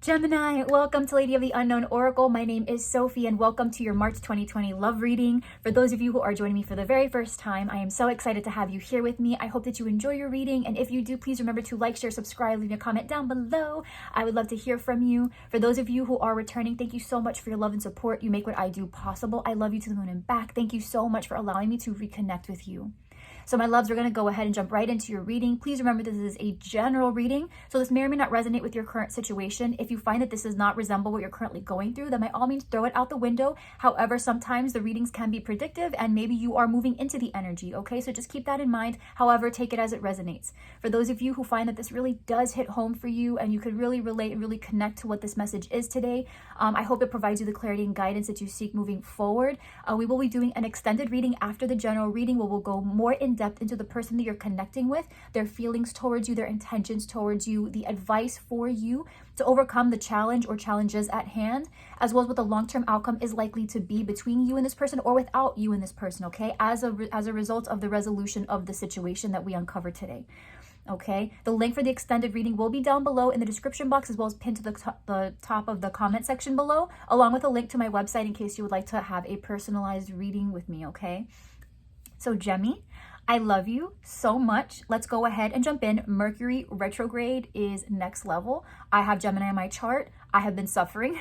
Gemini, welcome to Lady of the Unknown Oracle. My name is Sophie and welcome to your March 2020 love reading. For those of you who are joining me for the very first time, I am so excited to have you here with me. I hope that you enjoy your reading, and if you do, please remember to like, share, subscribe, leave a comment down below. I would love to hear from you. For those of you who are returning, thank you so much for your love and support. You make what I do possible. I love you to the moon and back. Thank you so much for allowing me to reconnect with you. So my loves, we're going to go ahead and jump right into your reading. Please remember this is a general reading, so this may or may not resonate with your current situation. If you find that this does not resemble what you're currently going through, then by all means throw it out the window. However, sometimes the readings can be predictive and maybe you are moving into the energy, okay? So just keep that in mind. However, take it as it resonates. For those of you who find that this really does hit home for you and you could really relate and really connect to what this message is today, I hope it provides you the clarity and guidance that you seek moving forward. We will be doing an extended reading after the general reading where we'll go more in depth into the person that you're connecting with, their feelings towards you, their intentions towards you, the advice for you to overcome the challenge or challenges at hand, as well as what the long-term outcome is likely to be between you and this person or without you and this person, okay, as a result of the resolution of the situation that we uncover today. Okay, the link for the extended reading will be down below in the description box, as well as pinned to the top of the comment section below, along with a link to my website in case you would like to have a personalized reading with me, okay? So Gemini, I love you so much. Let's go ahead and jump in. Mercury retrograde is next level. I have Gemini on my chart. I have been suffering.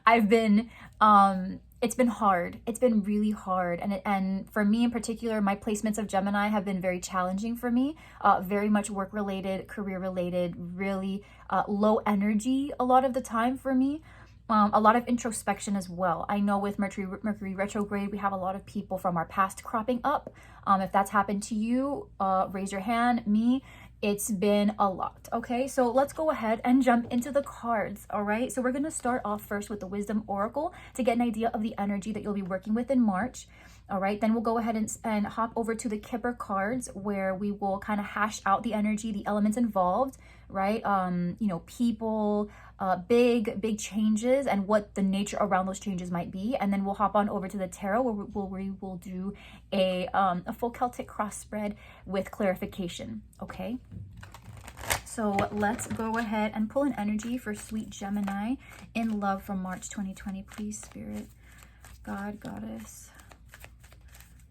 It's been hard. It's been really hard. And for me in particular, my placements of Gemini have been very challenging for me. Very much work related, career related, really low energy a lot of the time for me. A lot of introspection as well. I know with Mercury retrograde, we have a lot of people from our past cropping up. If that's happened to you, raise your hand. Me, it's been a lot. Okay, so let's go ahead and jump into the cards. All right, so we're going to start off first with the Wisdom Oracle to get an idea of the energy that you'll be working with in March. All right, then we'll go ahead and hop over to the Kipper cards where we will kind of hash out the energy, the elements involved, right? You know, people, big changes and what the nature around those changes might be. And then we'll hop on over to the tarot where we will do a full Celtic cross spread with clarification, okay? So let's go ahead and pull an energy for sweet Gemini in love from March 2020, please, Spirit, God, Goddess.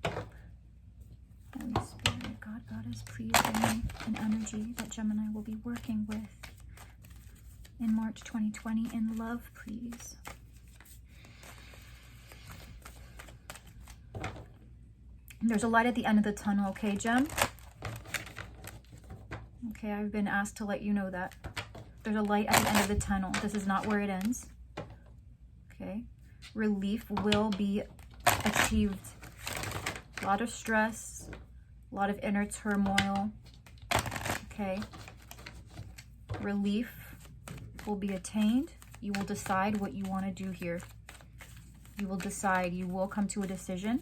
Holy Spirit, God, Goddess, please give me an energy that Gemini will be working with in March 2020 in love, please. There's a light at the end of the tunnel, okay, Gem? Okay, I've been asked to let you know that. There's a light at the end of the tunnel. This is not where it ends. Okay. Relief will be achieved. A lot of stress, a lot of inner turmoil, okay? Relief will be attained. You will decide what you want to do here. You will decide, you will come to a decision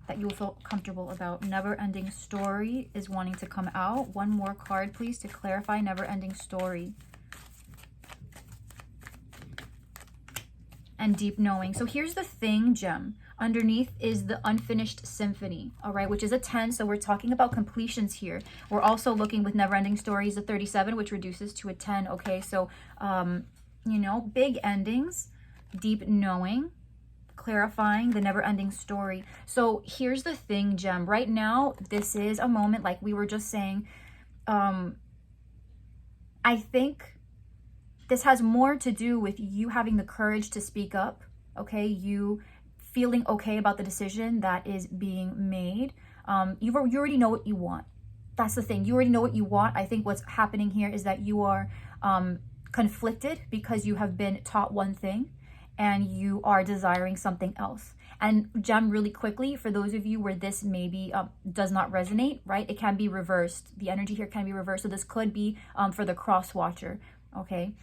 that you will feel comfortable about. Never-ending story is wanting to come out. One more card, please, to clarify never-ending story. And deep knowing. So here's the thing, Gem. Underneath is the unfinished symphony, all right, which is a 10. So we're talking about completions here. We're also looking with never-ending stories, a 37, which reduces to a 10, okay? So, you know, big endings, deep knowing, clarifying the never-ending story. So here's the thing, Gem. Right now, this is a moment, like we were just saying, I think this has more to do with you having the courage to speak up, okay? You feeling okay about the decision that is being made. You already know what you want. That's the thing. You already know what you want. I think what's happening here is that you are conflicted because you have been taught one thing and you are desiring something else. And Gem, really quickly, for those of you where this maybe does not resonate, right? It can be reversed. The energy here can be reversed. So this could be for the cross watcher, okay?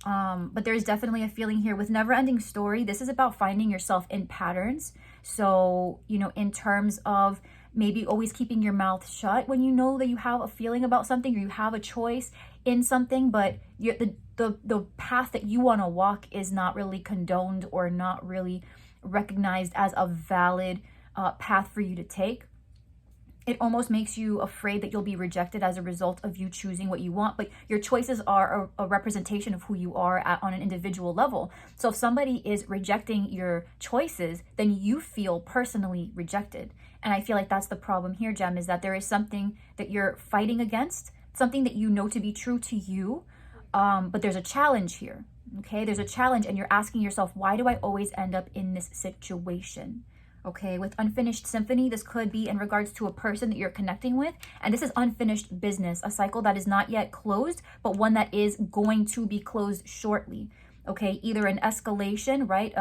But there's definitely a feeling here with never-ending story. This is about finding yourself in patterns. So, you know, in terms of maybe always keeping your mouth shut when you know that you have a feeling about something or you have a choice in something, but the path that you want to walk is not really condoned or not really recognized as a valid path for you to take. it almost makes you afraid that you'll be rejected as a result of you choosing what you want. But your choices are a representation of who you are on an individual level. So if somebody is rejecting your choices, then you feel personally rejected. And I feel like that's the problem here, Gem, is that there is something that you're fighting against, something that you know to be true to you, but there's a challenge here. Okay, there's a challenge, and you're asking yourself, why do I always end up in this situation? Okay, with unfinished symphony, this could be in regards to a person that you're connecting with, and this is unfinished business, a cycle that is not yet closed, but one that is going to be closed shortly. Okay, either an escalation, right,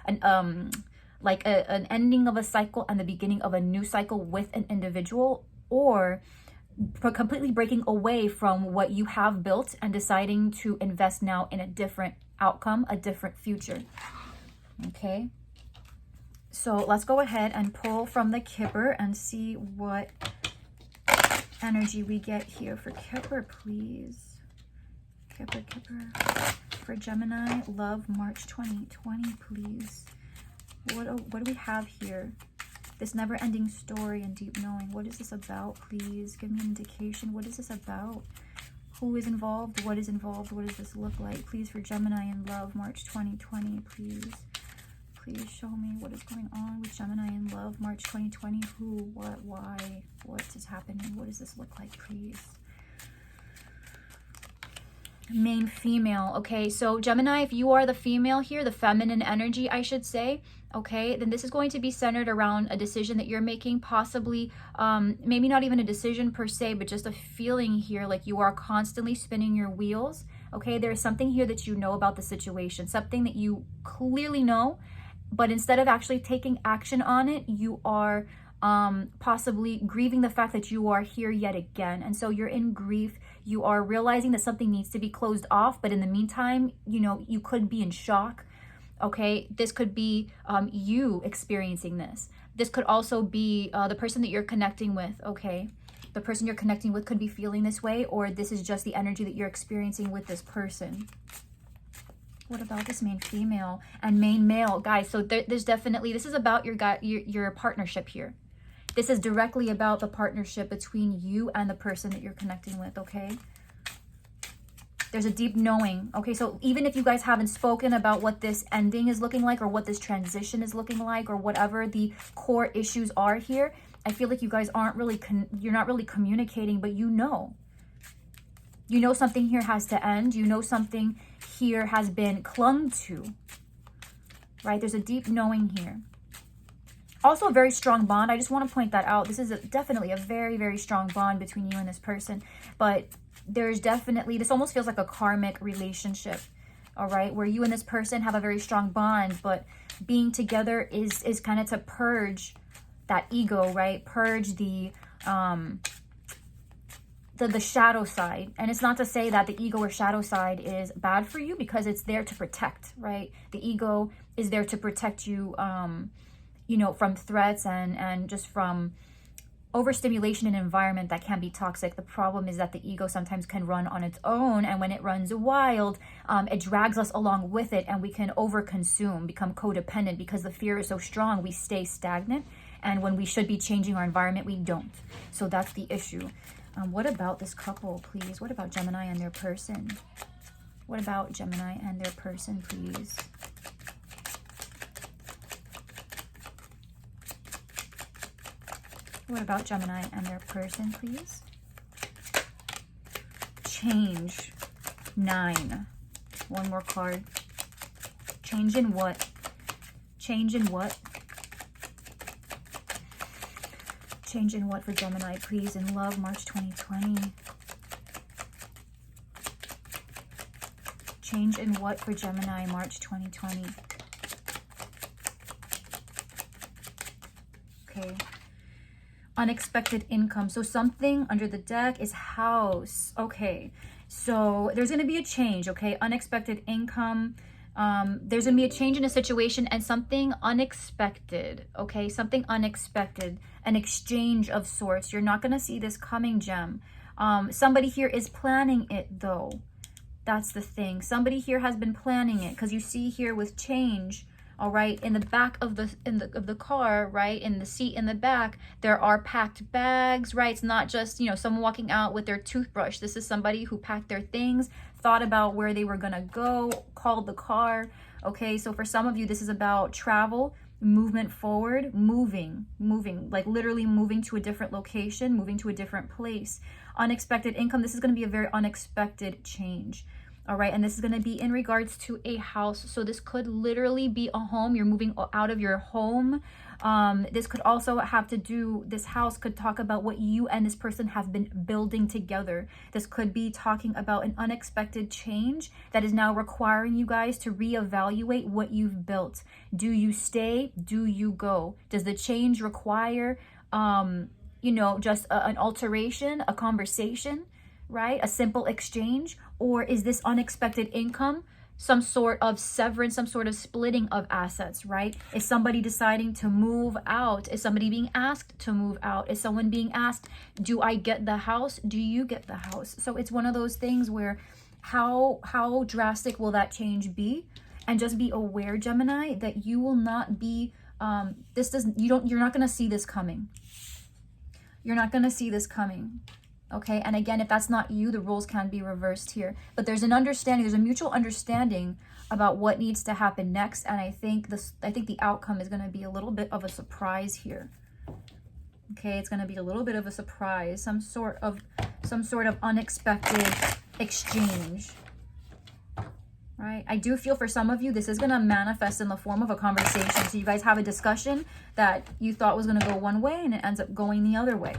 an ending of a cycle and the beginning of a new cycle with an individual, or completely breaking away from what you have built and deciding to invest now in a different outcome, a different future. Okay, so let's go ahead and pull from the Kipper and see what energy we get here for Kipper, please. Kipper for Gemini, love, March 2020, please. What do we have here? This never-ending story and deep knowing. What is this about, please? Give me an indication. What is this about? Who is involved? What is involved? What does this look like? Please, for Gemini in love, March 2020, please. Please show me what is going on with Gemini in love, March 2020. Who, what, why, what is happening? What does this look like, please? Main female. Okay, so Gemini, if you are the female here, the feminine energy, I should say, okay, then this is going to be centered around a decision that you're making, possibly maybe not even a decision per se, but just a feeling here, like you are constantly spinning your wheels. Okay, there's something here that you know about the situation, something that you clearly know, but instead of actually taking action on it, you are possibly grieving the fact that you are here yet again. And so you're in grief. You are realizing that something needs to be closed off, but in the meantime, you know, you could be in shock. Okay, this could be you experiencing this. This could also be the person that you're connecting with. Okay, the person you're connecting with could be feeling this way, or this is just the energy that you're experiencing with this person. What about this main female and main male, guys? So there's definitely, this is about your partnership here. This is directly about the partnership between you and the person that you're connecting with, okay? There's a deep knowing, okay? So even if you guys haven't spoken about what this ending is looking like, or what this transition is looking like, or whatever the core issues are here, I feel like you guys aren't really, you're not really communicating, but you know. You know something here has to end. You know something here has been clung to, right? There's a deep knowing here. Also a very strong bond. I just want to point that out. This is definitely a very, very strong bond between you and this person. But there's definitely, this almost feels like a karmic relationship, all right? Where you and this person have a very strong bond, but being together is kind of to purge that ego, right? Purge the shadow side. And it's not to say that the ego or shadow side is bad for you, because it's there to protect, right? The ego is there to protect you, you know, from threats and just from overstimulation in an environment that can be toxic. The problem is that the ego sometimes can run on its own, and when it runs wild, it drags us along with it, and we can overconsume, become codependent, because the fear is so strong, we stay stagnant, and when we should be changing our environment, we don't. So that's the issue. What about this couple, please? What about Gemini and their person? What about Gemini and their person, please? What about Gemini and their person, please? Change. 9. One more card. Change in what? Change in what? Change in what for Gemini, please? In love, March 2020. Change in what for Gemini, March 2020? Okay. Unexpected income. So something under the deck is house. Okay, so there's going to be a change. Okay, unexpected income. There's going to be a change in a situation and something unexpected. Okay, something unexpected, an exchange of sorts. You're not going to see this coming, Gem. Somebody here is planning it, though. That's the thing. Somebody here has been planning it, because you see here with change, All right, in the back of the car, right, in the seat in the back, there are packed bags, right? It's not just, you know, someone walking out with their toothbrush. This is somebody who packed their things, thought about where they were gonna go, called the car. Okay, so for some of you, this is about travel, movement forward, moving, like literally moving to a different location, moving to a different place. Unexpected income. This is going to be a very unexpected change. All right, and this is going to be in regards to a house. So this could literally be a home. You're moving out of your home. This could also have to do, this house could talk about what you and this person have been building together. This could be talking about an unexpected change that is now requiring you guys to reevaluate what you've built. Do you stay? Do you go? Does the change require, you know, just an alteration, a conversation, right? A simple exchange? Or is this unexpected income some sort of severance, some sort of splitting of assets, right? Is somebody deciding to move out? Is somebody being asked to move out? Is someone being asked, do I get the house? Do you get the house? So it's one of those things where how drastic will that change be? And just be aware, Gemini, that you will not be, you're not going to see this coming. You're not going to see this coming. Okay, and again, if that's not you, the roles can be reversed here. But there's an understanding, there's a mutual understanding about what needs to happen next. And I think the outcome is going to be a little bit of a surprise here. Okay, it's going to be a little bit of a surprise, some sort of unexpected exchange. Right? I do feel for some of you, this is going to manifest in the form of a conversation. So you guys have a discussion that you thought was going to go one way and it ends up going the other way.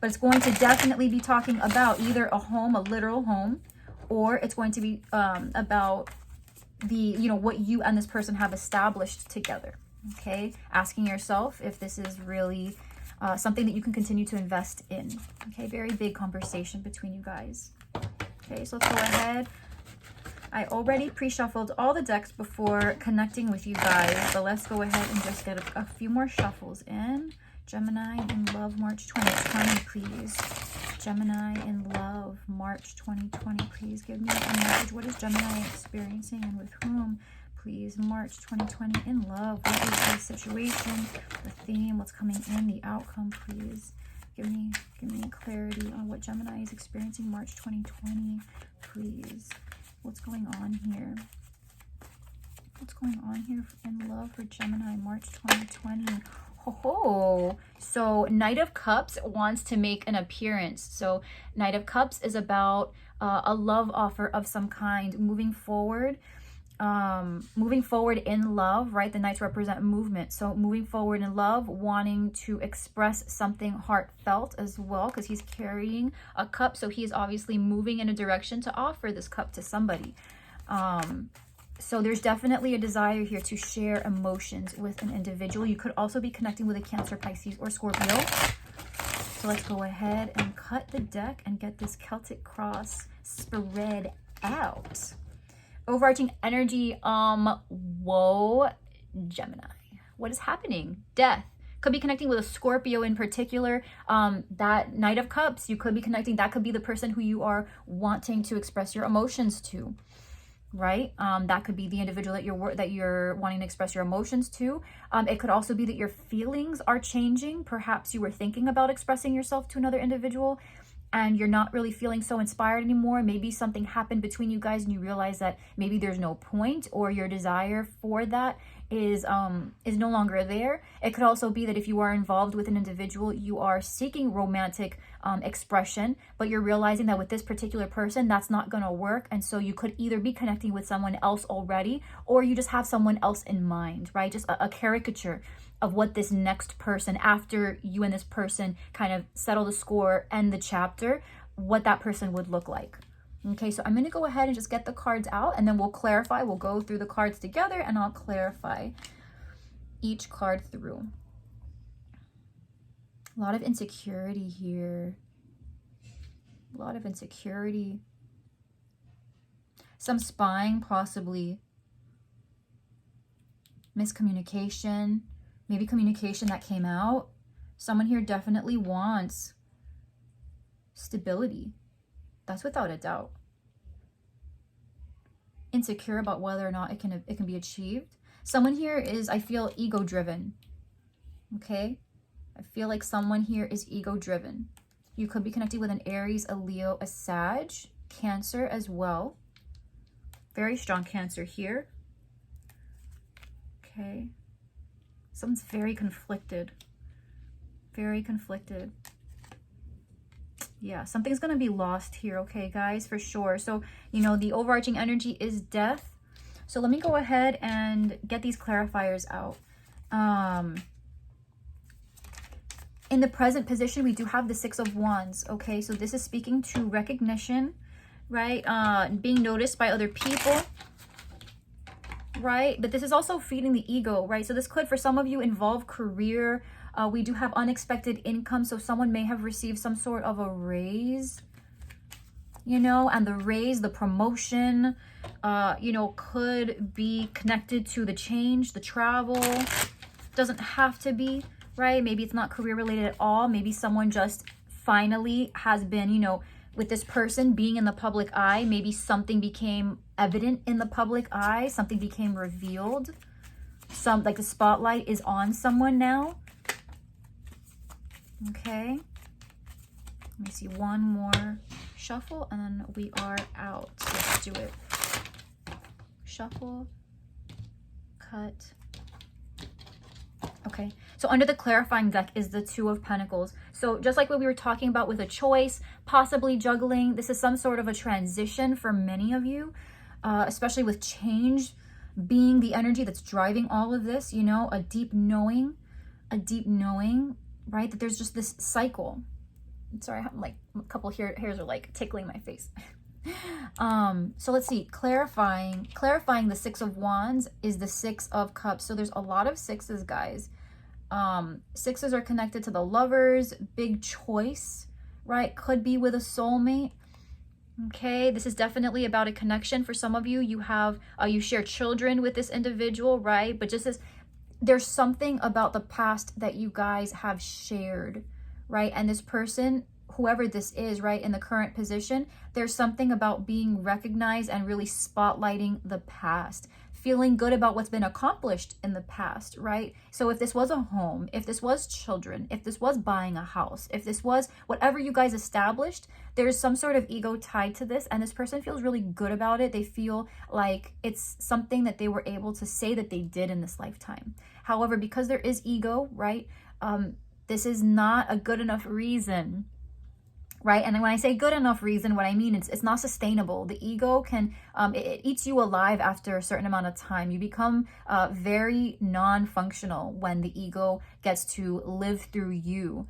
But it's going to definitely be talking about either a home, a literal home, or it's going to be about the, you know, what you and this person have established together. Okay, asking yourself if this is really something that you can continue to invest in. Okay, very big conversation between you guys. Okay, so let's go ahead. I already pre-shuffled all the decks before connecting with you guys, but let's go ahead and just get a few more shuffles in. Gemini in love, March 2020, please. Gemini in love, March 2020, please. Give me a message. What is Gemini experiencing and with whom? Please, March 2020 in love. What is the situation, the theme, what's coming in, the outcome, please. Give me clarity on what Gemini is experiencing, March 2020, please. What's going on here? What's going on here in love for Gemini, March 2020? Oh, so Knight of Cups wants to make an appearance. So Knight of Cups is about a love offer of some kind, moving forward in love, right? The Knights represent movement. So moving forward in love, wanting to express something heartfelt as well, because he's carrying a cup. So he is obviously moving in a direction to offer this cup to somebody. So there's definitely a desire here to share emotions with an individual. You could also be connecting with a Cancer, Pisces, or Scorpio. So let's go ahead and cut the deck and get this Celtic cross spread out. Overarching energy, whoa, Gemini. What is happening? Death. Could be connecting with a Scorpio in particular. That Knight of Cups, you could be connecting. That could be the person who you are wanting to express your emotions to. Right? That could be the individual that you're wanting to express your emotions to. It could also be that your feelings are changing. Perhaps you were thinking about expressing yourself to another individual and you're not really feeling so inspired anymore. Maybe something happened between you guys and you realize that maybe there's no point, or your desire for that is no longer there. It could also be that if you are involved with an individual, you are seeking romantic expression, but you're realizing that with this particular person, that's not going to work. And so you could either be connecting with someone else already, or you just have someone else in mind, right? Just a caricature of what this next person, after you and this person kind of settle the score, end the chapter, what that person would look like. Okay, so I'm going to go ahead and just get the cards out, and then we'll clarify. We'll go through the cards together and I'll clarify each card through. A lot of insecurity here. A lot of insecurity. Some spying, possibly. Miscommunication. Maybe communication that came out. Someone here definitely wants stability. That's without a doubt. Insecure about whether or not it can be achieved. Someone here is, I feel, ego driven. Okay, I feel like someone here is ego driven. You could be connected with an Aries, a Leo, a Sag, Cancer as well. Very strong Cancer here. Okay, someone's very conflicted. Very conflicted. Yeah, something's going to be lost here, okay, guys, for sure. So, you know, the overarching energy is death. So let me go ahead and get these clarifiers out. In the present position, we do have the Six of Wands, okay? So this is speaking to recognition, right? Being noticed by other people, right? But this is also feeding the ego, right? So this could, for some of you, involve career. We do have unexpected income, so someone may have received some sort of a raise, you know, and the raise, the promotion, you know, could be connected to the change, the travel. Doesn't have to be, right? Maybe it's not career related at all. Maybe someone just finally has been, you know, with this person being in the public eye, maybe something became evident in the public eye, something became revealed. Like the spotlight is on someone now. Okay, let me see one more shuffle and then we are out. Let's do it. Shuffle, cut. Okay, so under the clarifying deck is the Two of Pentacles. So just like what we were talking about with a choice, possibly juggling, this is some sort of a transition for many of you, especially with change being the energy that's driving all of this, you know, a deep knowing, right? That there's just this cycle. Sorry, I'm like a couple hairs are like tickling my face. So let's see, clarifying the Six of Wands is the Six of Cups. So there's a lot of sixes, guys. Sixes are connected to the Lovers, big choice, right? Could be with a soulmate. Okay, this is definitely about a connection. For some of you, you have you share children with this individual, right? But just as there's something about the past that you guys have shared, right? And this person, whoever this is, right, in the current position, there's something about being recognized and really spotlighting the past, feeling good about what's been accomplished in the past, right? So if this was a home, if this was children, if this was buying a house, if this was whatever you guys established, there's some sort of ego tied to this, and this person feels really good about it. They feel like it's something that they were able to say that they did in this lifetime. However, because there is ego, right, this is not a good enough reason, right? And when I say good enough reason, what I mean is it's not sustainable. The ego can, it eats you alive after a certain amount of time. You become very non-functional when the ego gets to live through you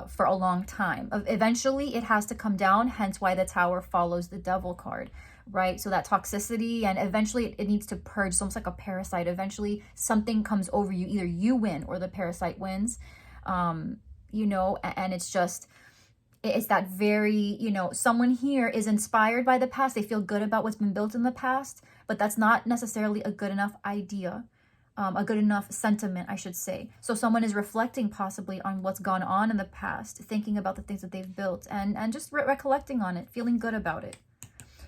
for a long time. Eventually, it has to come down, hence why the Tower follows the Devil card, right? So that toxicity, and eventually it needs to purge. It's almost like a parasite. Eventually, something comes over you. Either you win or the parasite wins, you know, and it's just... it's that very, you know, someone here is inspired by the past. They feel good about what's been built in the past, but that's not necessarily a good enough idea, a good enough sentiment, I should say. So someone is reflecting possibly on what's gone on in the past, thinking about the things that they've built, and just recollecting on it, feeling good about it.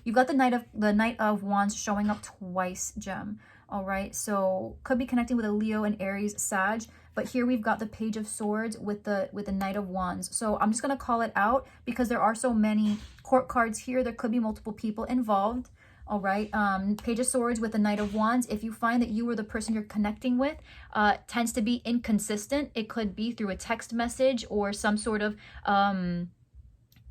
You've got the Knight of Wands showing up twice, Gem. All right, so could be connecting with a Leo, and Aries, Sag. But here we've got the Page of Swords with the Knight of Wands. So I'm just going to call it out because there are so many court cards here. There could be multiple people involved. All right. Page of Swords with the Knight of Wands. If you find that you or the person you're connecting with tends to be inconsistent, it could be through a text message or some sort of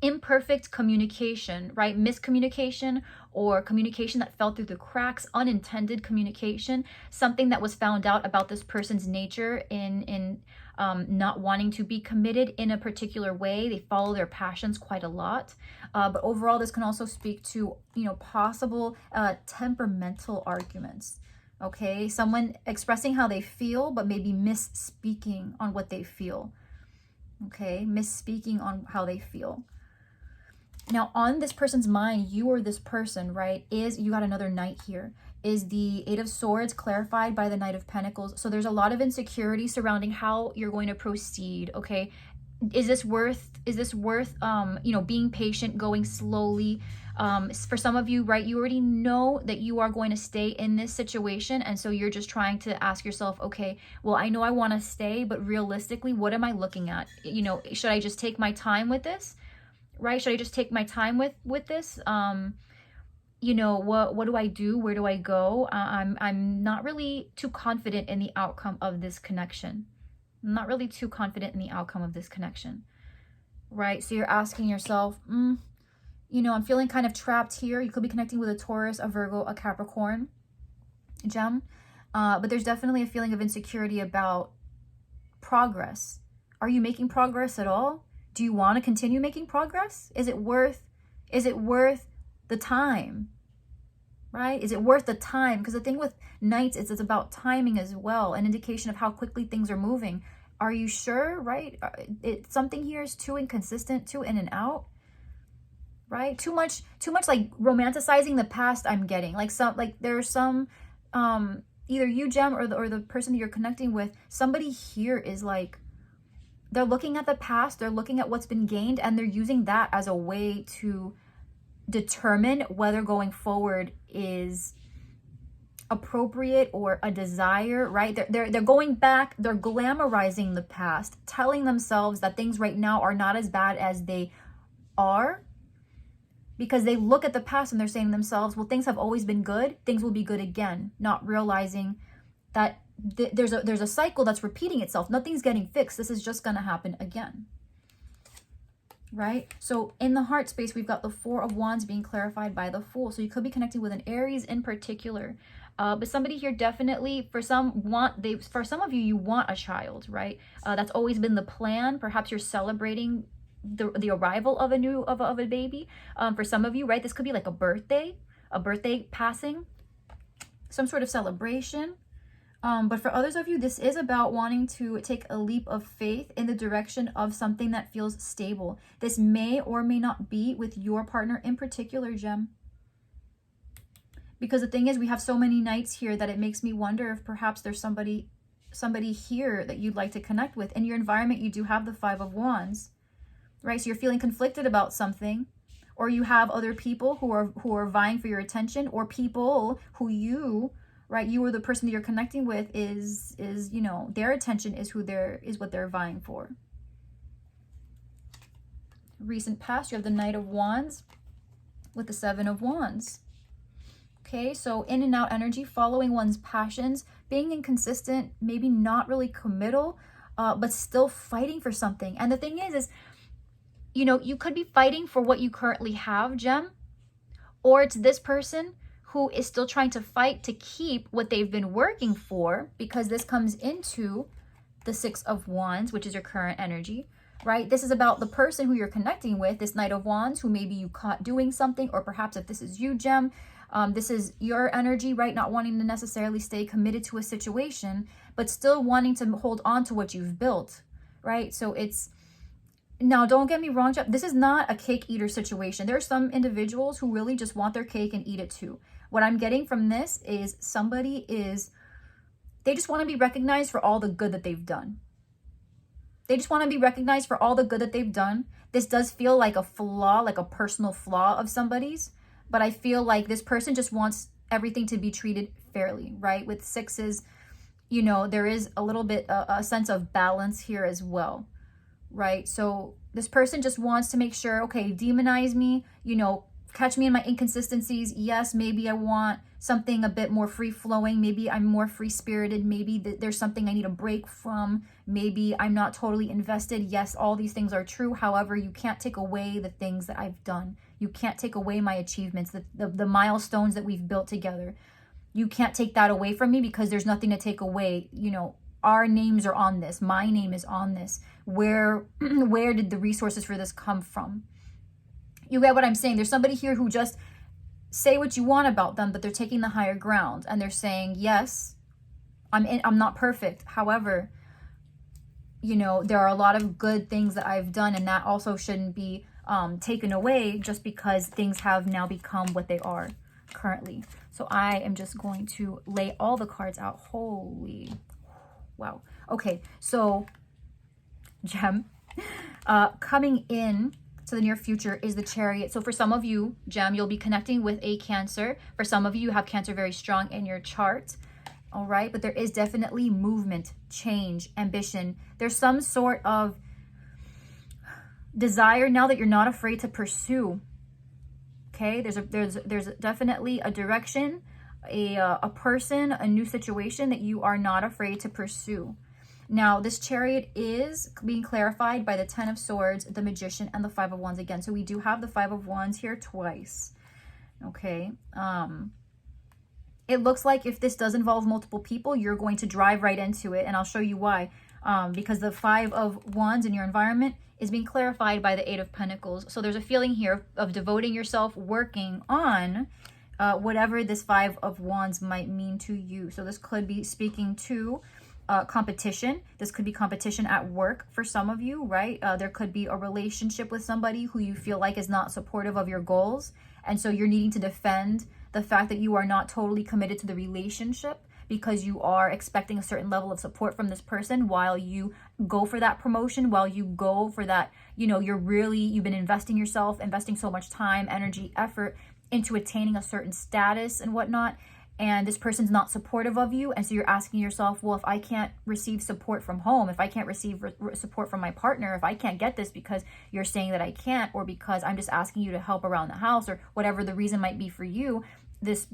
imperfect communication, right? Miscommunication or communication that fell through the cracks, unintended communication, something that was found out about this person's nature in not wanting to be committed in a particular way. They follow their passions quite a lot. But overall, this can also speak to, you know, possible temperamental arguments. Okay, someone expressing how they feel, but maybe misspeaking on what they feel. Okay, misspeaking on how they feel. Now, on this person's mind, you or this person, right, you got another Knight here, is the Eight of Swords clarified by the Knight of Pentacles. So there's a lot of insecurity surrounding how you're going to proceed, okay? is this worth you know, being patient, going slowly? For some of you, right, you already know that you are going to stay in this situation, and so you're just trying to ask yourself, okay, well, I know I want to stay, but realistically, what am I looking at? You know, should I just take my time with this, right? Should I just take my time with this? You know, what do I do? Where do I go? I'm not really too confident in the outcome of this connection. I'm not really too confident in the outcome of this connection, right? So you're asking yourself, you know, I'm feeling kind of trapped here. You could be connecting with a Taurus, a Virgo, a Capricorn, gem. But there's definitely a feeling of insecurity about progress. Are you making progress at all? Do you want to continue making progress? Is it worth the time? Right? Is it worth the time? Because the thing with Knights is it's about timing as well, an indication of how quickly things are moving. Are you sure? Right? Something here is too inconsistent, too in and out. Right? Too much like romanticizing the past. I'm getting like there's some either you, Gem, or the person that you're connecting with. Somebody here is like, they're looking at the past, they're looking at what's been gained, and they're using that as a way to determine whether going forward is appropriate or a desire, right? They're going back, they're glamorizing the past, telling themselves that things right now are not as bad as they are, because they look at the past and they're saying to themselves, well, things have always been good, things will be good again, not realizing that there's a cycle that's repeating itself. Nothing's getting fixed. This is just going to happen again. Right? So in the heart space, we've got the Four of Wands being clarified by the Fool. So you could be connecting with an Aries in particular. But somebody here definitely, for some of you, you want a child, right? That's always been the plan. Perhaps you're celebrating the arrival of a baby. For some of you, right, this could be like a birthday passing, some sort of celebration. But for others of you, this is about wanting to take a leap of faith in the direction of something that feels stable. This may or may not be with your partner in particular, Gem. Because the thing is, we have so many Knights here that it makes me wonder if perhaps there's somebody here that you'd like to connect with. In your environment, you do have the Five of Wands, right? So you're feeling conflicted about something, or you have other people who are vying for your attention, or people who you or the person that you're connecting with is you know, their attention is what they're vying for. Recent past, you have the Knight of Wands with the Seven of Wands. Okay, so in and out energy, following one's passions, being inconsistent, maybe not really committal, but still fighting for something. And the thing is, you know, you could be fighting for what you currently have, Gem, or it's this person who is still trying to fight to keep what they've been working for, because this comes into the Six of Wands, which is your current energy, right? This is about the person who you're connecting with, this Knight of Wands, who maybe you caught doing something, or perhaps if this is you, Gem, this is your energy, right? Not wanting to necessarily stay committed to a situation, but still wanting to hold on to what you've built, right? So it's, now, don't get me wrong, Gem, this is not a cake eater situation. There are some individuals who really just want their cake and eat it too. What I'm getting from this is they just want to be recognized for all the good that they've done. They just want to be recognized for all the good that they've done. This does feel like a flaw, like a personal flaw of somebody's, but I feel like this person just wants everything to be treated fairly, right? With sixes, you know, there is a little bit a sense of balance here as well, right? So this person just wants to make sure, okay, demonize me, you know, catch me in my inconsistencies. Yes, maybe I want something a bit more free-flowing. Maybe I'm more free-spirited. Maybe there's something I need a break from. Maybe I'm not totally invested. Yes, all these things are true. However, you can't take away the things that I've done. You can't take away my achievements, the milestones that we've built together. You can't take that away from me, because there's nothing to take away. You know, our names are on this. My name is on this. Where did the resources for this come from? You get what I'm saying? There's somebody here who just say what you want about them, but they're taking the higher ground, and they're saying, yes, I'm not perfect. However, you know, there are a lot of good things that I've done, and that also shouldn't be taken away just because things have now become what they are currently. So I am just going to lay all the cards out. Holy wow. Okay, so Gem, Coming in to the near future is the Chariot. So for some of you, Gem, you'll be connecting with a Cancer. For some of you, you have Cancer very strong in your chart. All right, but there is definitely movement, change, ambition. There's some sort of desire now that you're not afraid to pursue. Okay, there's definitely a direction, a person, a new situation that you are not afraid to pursue. Now, this Chariot is being clarified by the Ten of Swords, the Magician, and the Five of Wands again. So we do have the Five of Wands here twice. Okay. It looks like if this does involve multiple people, you're going to drive right into it. And I'll show you why. Because the Five of Wands in your environment is being clarified by the Eight of Pentacles. So there's a feeling here of devoting yourself, working on whatever this Five of Wands might mean to you. So this could be speaking to competition. This could be competition at work for some of you, right? There could be a relationship with somebody who you feel like is not supportive of your goals. And so you're needing to defend the fact that you are not totally committed to the relationship because you are expecting a certain level of support from this person while you go for that promotion, while you go for that, you've been investing yourself, investing so much time, energy, effort into attaining a certain status and whatnot. And this person's not supportive of you. And so you're asking yourself, well, if I can't receive support from home, if I can't receive support from my partner, if I can't get this because you're saying that I can't, or because I'm just asking you to help around the house, or whatever the reason might be for you, this,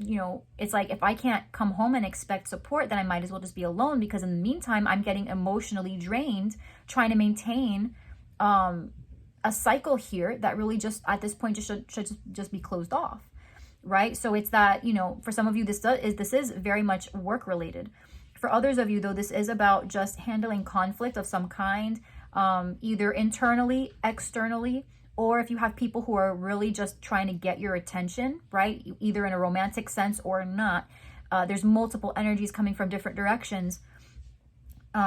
it's like, if I can't come home and expect support, then I might as well just be alone, because in the meantime, I'm getting emotionally drained trying to maintain a cycle here that really just at this point should just be closed off. Right? So it's that, for some of you, this is very much work related. For others of you, though, this is about just handling conflict of some kind, either internally, externally, or if you have people who are really just trying to get your attention, right? Either in a romantic sense or not. There's multiple energies coming from different directions.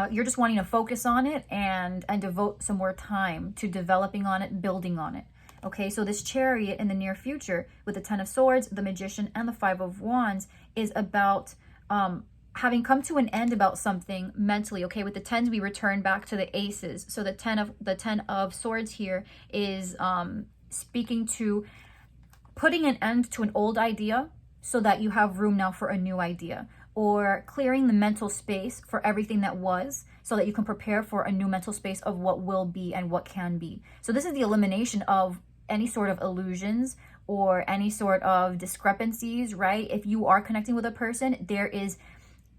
You're just wanting to focus on it and devote some more time to developing on it, building on it. Okay, so this Chariot in the near future with the Ten of Swords, the Magician, and the Five of Wands is about having come to an end about something mentally. Okay, with the tens, we return back to the aces. So the ten of Swords here is speaking to putting an end to an old idea so that you have room now for a new idea, or clearing the mental space for everything that was so that you can prepare for a new mental space of what will be and what can be. So this is the elimination of any sort of illusions or any sort of discrepancies, right? If you are connecting with a person, there is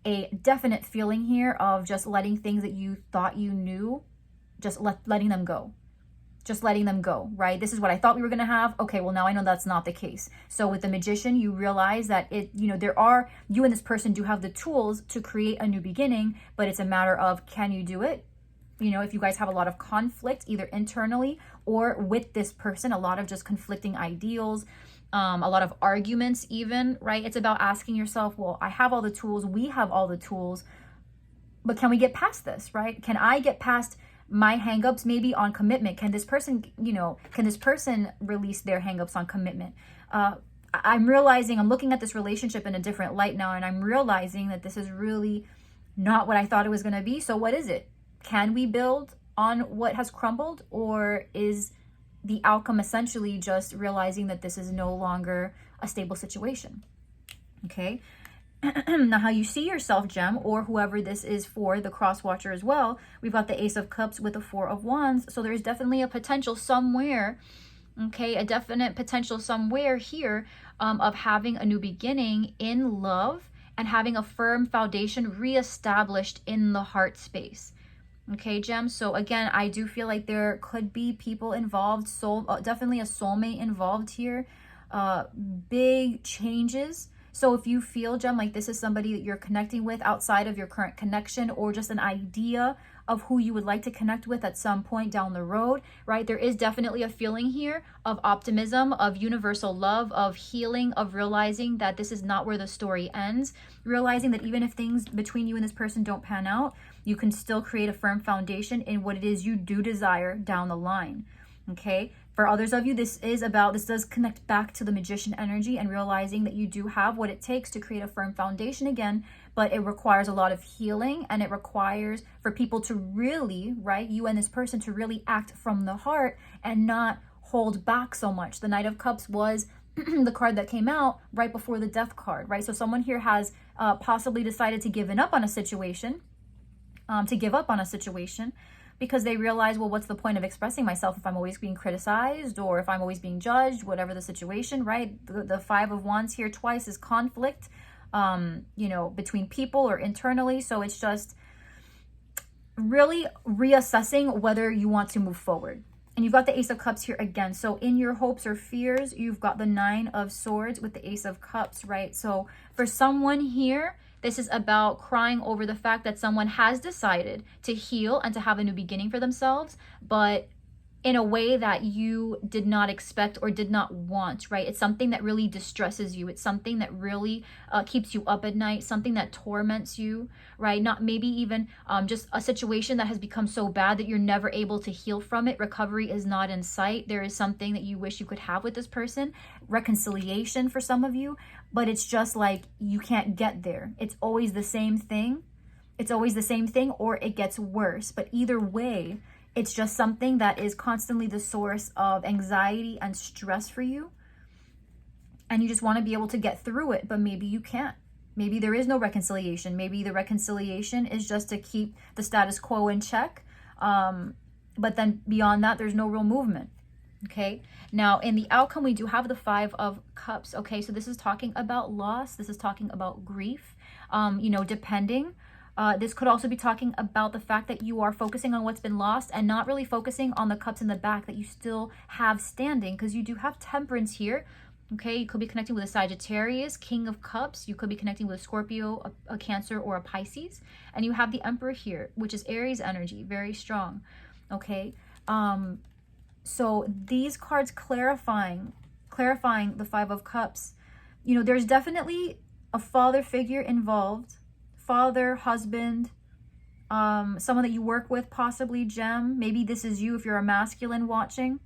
a definite feeling here of just letting things that you thought you knew, just letting them go. Just letting them go, right? This is what I thought we were going to have. Okay, well, now I know that's not the case. So with the Magician, you realize that you and this person do have the tools to create a new beginning, but it's a matter of, can you do it? If you guys have a lot of conflict, either internally or with this person, a lot of just conflicting ideals, a lot of arguments even, right? It's about asking yourself, well, I have all the tools, we have all the tools, but can we get past this, right? Can I get past my hangups maybe on commitment? Can this person, release their hangups on commitment? I'm looking at this relationship in a different light now, and I'm realizing that this is really not what I thought it was going to be. So what is it? Can we build on what has crumbled, or is the outcome essentially just realizing that this is no longer a stable situation? Okay. Now, how you see yourself, Gem, or whoever this is for, the cross watcher as well, we've got the Ace of Cups with the Four of Wands. So there's definitely a potential somewhere, okay, a definite potential somewhere here of having a new beginning in love and having a firm foundation reestablished in the heart space. Okay, Gem. So again, I do feel like there could be people involved, definitely a soulmate involved here, big changes. So if you feel, Gem, like this is somebody that you're connecting with outside of your current connection, or just an idea of who you would like to connect with at some point down the road, right? There is definitely a feeling here of optimism, of universal love, of healing, of realizing that this is not where the story ends, realizing that even if things between you and this person don't pan out, you can still create a firm foundation in what it is you do desire down the line. Okay. For others of you, this does connect back to the Magician energy and realizing that you do have what it takes to create a firm foundation again, but it requires a lot of healing, and it requires for people to really, right, you and this person to really act from the heart and not hold back so much. The Knight of Cups was the card that came out right before the Death card, right? So someone here has possibly decided to give up on a situation, because they realize, well, what's the point of expressing myself if I'm always being criticized or if I'm always being judged, whatever the situation, right? The Five of Wands here twice is conflict, between people or internally. So it's just really reassessing whether you want to move forward. And you've got the Ace of Cups here again. So in your hopes or fears, you've got the Nine of Swords with the Ace of Cups, right? So for someone here, this is about crying over the fact that someone has decided to heal and to have a new beginning for themselves, but in a way that you did not expect or did not want, right? It's something that really distresses you. It's something that really keeps you up at night, something that torments you, right? Not maybe even just a situation that has become so bad that you're never able to heal from it. Recovery is not in sight. There is something that you wish you could have with this person, reconciliation for some of you, but it's just like you can't get there. It's always the same thing. It's always the same thing, or it gets worse. But either way, it's just something that is constantly the source of anxiety and stress for you. And you just want to be able to get through it, but maybe you can't. Maybe there is no reconciliation. Maybe the reconciliation is just to keep the status quo in check. But then beyond that, there's no real movement. Okay. Now in the outcome, we do have the Five of Cups. Okay. So this is talking about loss. This is talking about grief, depending. This could also be talking about the fact that you are focusing on what's been lost and not really focusing on the cups in the back that you still have standing, because you do have Temperance here. Okay, you could be connecting with a Sagittarius, King of Cups. You could be connecting with a Scorpio, a Cancer, or a Pisces. And you have the Emperor here, which is Aries energy, very strong. Okay, so these cards clarifying the Five of Cups. There's definitely a father figure involved. Father, husband, someone that you work with, possibly, Gem. Maybe this is you if you're a masculine watching.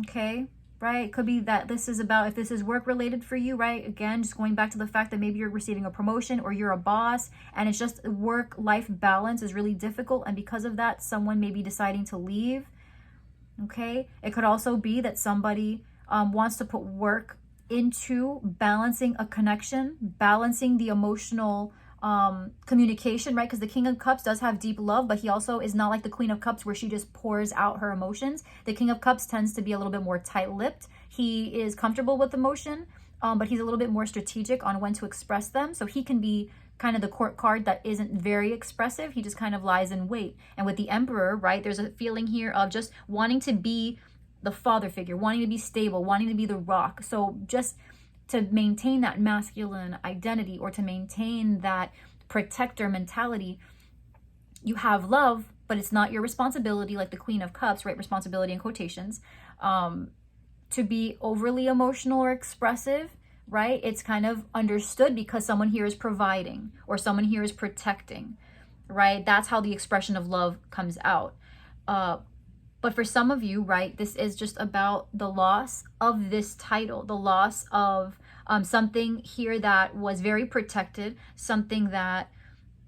Okay, right? It could be that this is about, if this is work related for you, right? Again, just going back to the fact that maybe you're receiving a promotion or you're a boss and it's just work-life balance is really difficult. And because of that, someone may be deciding to leave. Okay, it could also be that somebody wants to put work into balancing a connection, balancing the emotional communication, right? Because the King of Cups does have deep love, but he also is not like the Queen of Cups where she just pours out her emotions. The King of Cups tends to be a little bit more tight-lipped. He is comfortable with emotion, but he's a little bit more strategic on when to express them. So he can be kind of the court card that isn't very expressive. He just kind of lies in wait. And with the Emperor, right, there's a feeling here of just wanting to be the father figure, wanting to be stable, wanting to be the rock. So just to maintain that masculine identity or to maintain that protector mentality, you have love, but it's not your responsibility, like the Queen of Cups, right? Responsibility in quotations, to be overly emotional or expressive, right? It's kind of understood because someone here is providing or someone here is protecting, right? That's how the expression of love comes out. But for some of you, right, this is just about the loss of this title, the loss of something here that was very protected, something that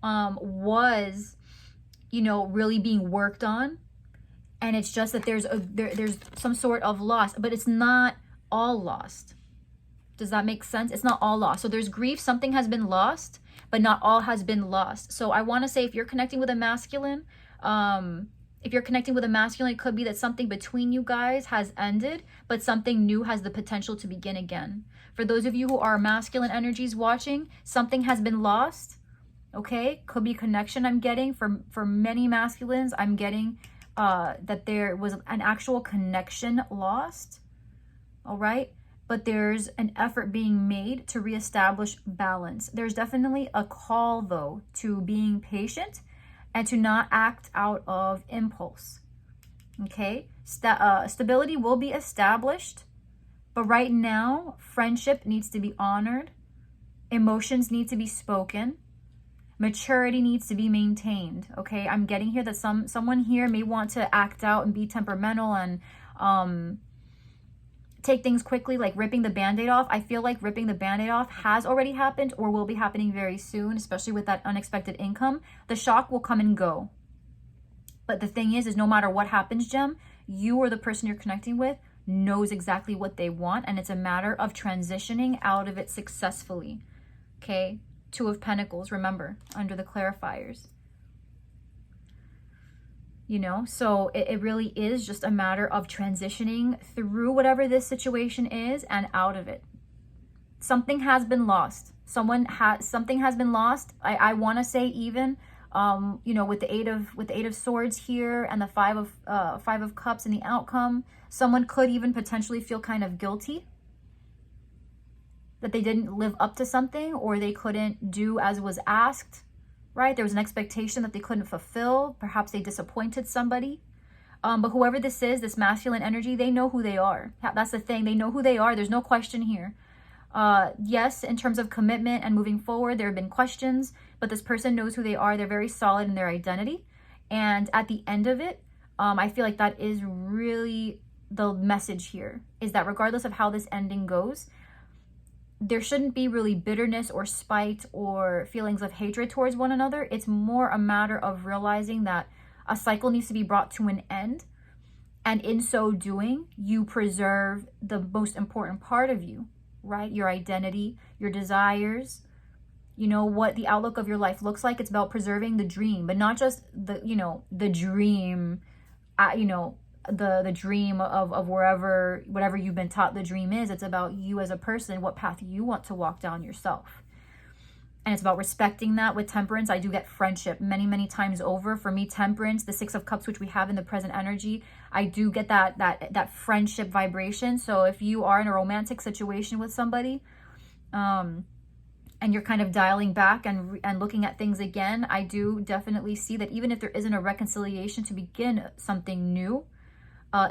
was, really being worked on. And it's just that there's some sort of loss, but it's not all lost. Does that make sense? It's not all lost. So there's grief. Something has been lost, but not all has been lost. So I want to say if you're connecting with a masculine, it could be that something between you guys has ended, but something new has the potential to begin again. For those of you who are masculine energies watching, something has been lost, okay? Could be connection I'm getting. For many masculines, I'm getting that there was an actual connection lost, all right? But there's an effort being made to reestablish balance. There's definitely a call, though, to being patient and to not act out of impulse, okay? Stability will be established, but right now, friendship needs to be honored. Emotions need to be spoken. Maturity needs to be maintained, okay? I'm getting here that someone here may want to act out and be temperamental and take things quickly, like ripping the band-aid off. I feel like ripping the band-aid off has already happened or will be happening very soon, especially with that unexpected income. The shock will come and go. But the thing is no matter what happens, Gem, you or the person you're connecting with knows exactly what they want, and it's a matter of transitioning out of it successfully. Okay? Two of Pentacles, remember, under the clarifiers. You know, so it really is just a matter of transitioning through whatever this situation is and out of it. Something has been lost. Something has been lost. I want to say even, you know, with the eight of swords here and the five of cups and the outcome, someone could even potentially feel kind of guilty that they didn't live up to something, or they couldn't do as was asked. Right? There was an expectation that they couldn't fulfill. Perhaps they disappointed somebody. But whoever this is, this masculine energy, they know who they are. That's the thing. They know who they are. There's no question here. Yes, in terms of commitment and moving forward, there have been questions, but this person knows who they are. They're very solid in their identity. And at the end of it, I feel like that is really the message here, is that regardless of how this ending goes, there shouldn't be really bitterness or spite or feelings of hatred towards one another. It's more a matter of realizing that a cycle needs to be brought to an end. And in so doing, you preserve the most important part of you, right? Your identity, your desires, you know, what the outlook of your life looks like. It's about preserving the dream, but not just the, you know, the dream, you know, the dream of whatever you've been taught the dream is. It's about you as a person, what path you want to walk down yourself. And it's about respecting that. With temperance, I do get friendship many times over. For me, temperance, the Six of Cups, which we have in the present energy, I do get that friendship vibration. So if you are in a romantic situation with somebody, and you're kind of dialing back and looking at things again, I do definitely see that even if there isn't a reconciliation to begin something new,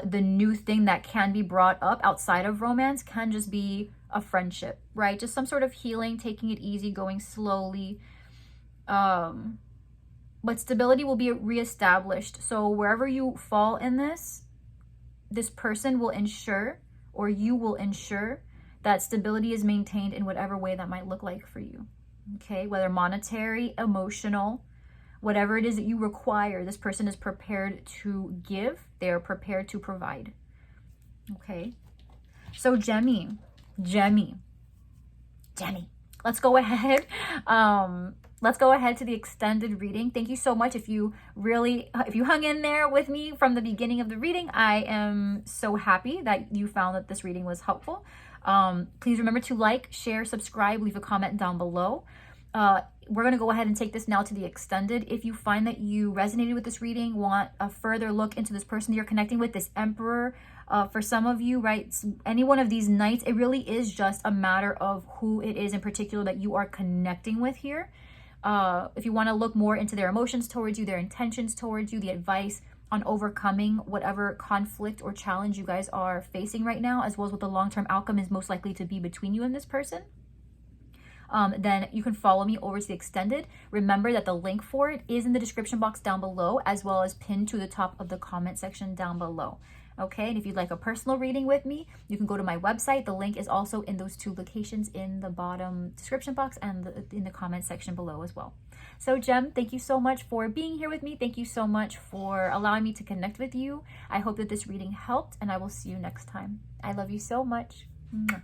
the new thing that can be brought up outside of romance can just be a friendship, right? Just some sort of healing, taking it easy, going slowly. But stability will be reestablished. So wherever you fall in this person will ensure, or you will ensure, that stability is maintained in whatever way that might look like for you. Okay, whether monetary, emotional, whatever it is that you require, this person is prepared to give. They are prepared to provide. Okay. So Gemini. Let's go ahead. Let's go ahead to the extended reading. Thank you so much. If you hung in there with me from the beginning of the reading, I am so happy that you found that this reading was helpful. Please remember to like, share, subscribe, leave a comment down below. We're going to go ahead and take this now to the extended. If you find that you resonated with this reading, want a further look into this person that you're connecting with, this Emperor, for some of you, right, any one of these knights, it really is just a matter of who it is in particular that you are connecting with here. If you want to look more into their emotions towards you, their intentions towards you, the advice on overcoming whatever conflict or challenge you guys are facing right now, as well as what the long-term outcome is most likely to be between you and this person, then you can follow me over to the extended. Remember that the link for it is in the description box down below, as well as pinned to the top of the comment section down below. Okay, and if you'd like a personal reading with me, you can go to my website. The link is also in those two locations in the bottom description box and in the comment section below as well. So Gem, thank you so much for being here with me. Thank you so much for allowing me to connect with you. I hope that this reading helped, and I will see you next time. I love you so much. Mwah.